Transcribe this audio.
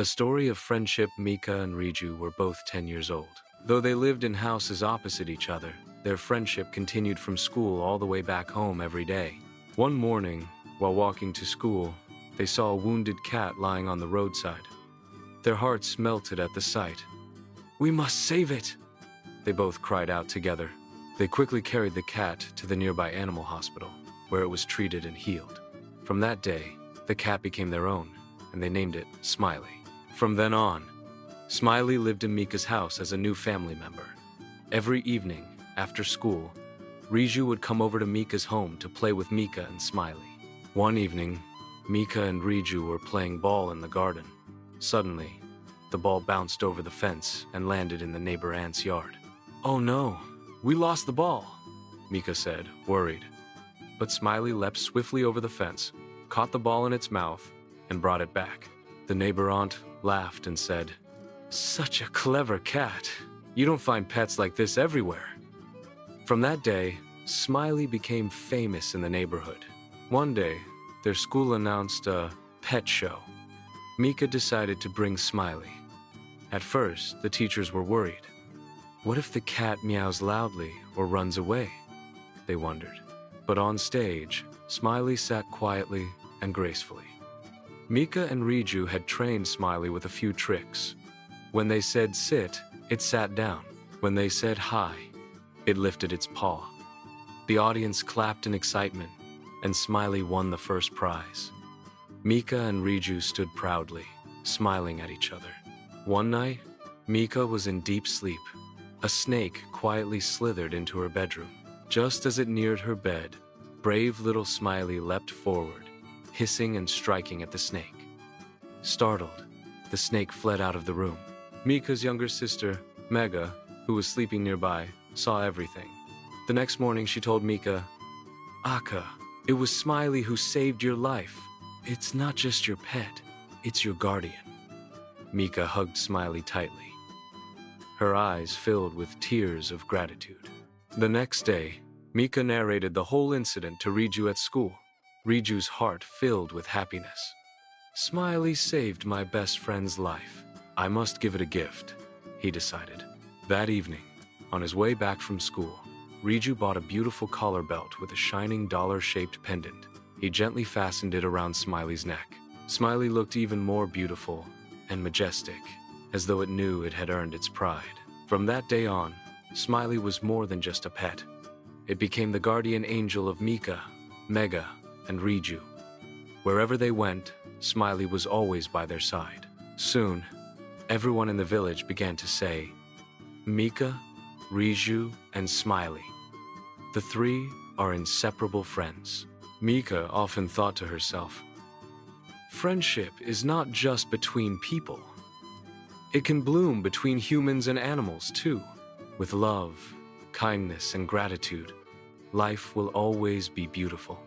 A story of friendship. Mika and Riju were both 10 years old. Though they lived in houses opposite each other, their friendship continued from school all the way back home every day. One morning, while walking to school, they saw a wounded cat lying on the roadside. Their hearts melted at the sight. "We must save it!" they both cried out together. They quickly carried the cat to the nearby animal hospital, where it was treated and healed. From that day, the cat became their own, and they named it Smiley. From then on, Smiley lived in Mika's house as a new family member. Every evening, after school, Riju would come over to Mika's home to play with Mika and Smiley. One evening, Mika and Riju were playing ball in the garden. Suddenly, the ball bounced over the fence and landed in the neighbor aunt's yard. "Oh no, we lost the ball," Mika said, worried. But Smiley leapt swiftly over the fence, caught the ball in its mouth, and brought it back. The neighbor aunt laughed and said, "Such a clever cat. You don't find pets like this everywhere." From that day, Smiley became famous in the neighborhood. One day, their school announced a pet show. Mika decided to bring Smiley. At first, the teachers were worried. What if the cat meows loudly or runs away? They wondered. But on stage, Smiley sat quietly and gracefully. Mika and Riju had trained Smiley with a few tricks. When they said sit, it sat down. When they said hi, it lifted its paw. The audience clapped in excitement, and Smiley won the first prize. Mika and Riju stood proudly, smiling at each other. One night, Mika was in deep sleep. A snake quietly slithered into her bedroom. Just as it neared her bed, brave little Smiley leapt forward, hissing and striking at the snake. Startled, the snake fled out of the room. Mika's younger sister, Mika, who was sleeping nearby, saw everything. The next morning, she told Mika, "Aka, it was Smiley who saved your life. It's not just your pet, it's your guardian." Mika hugged Smiley tightly. Her eyes filled with tears of gratitude. The next day, Mika narrated the whole incident to Riju at school. Riju's heart filled with happiness. "Smiley saved my best friend's life. I must give it a gift," he decided. That evening, on his way back from school, Riju bought a beautiful collar belt with a shining dollar-shaped pendant. He gently fastened it around Smiley's neck. Smiley looked even more beautiful and majestic, as though it knew it had earned its pride. From that day on, Smiley was more than just a pet. It became the guardian angel of Mika, Mega, and Riju. Wherever they went, Smiley was always by their side. Soon, everyone in the village began to say, "Mika, Riju, and Smiley. The three are inseparable friends." Mika often thought to herself, "Friendship is not just between people. It can bloom between humans and animals too. With love, kindness, and gratitude, life will always be beautiful."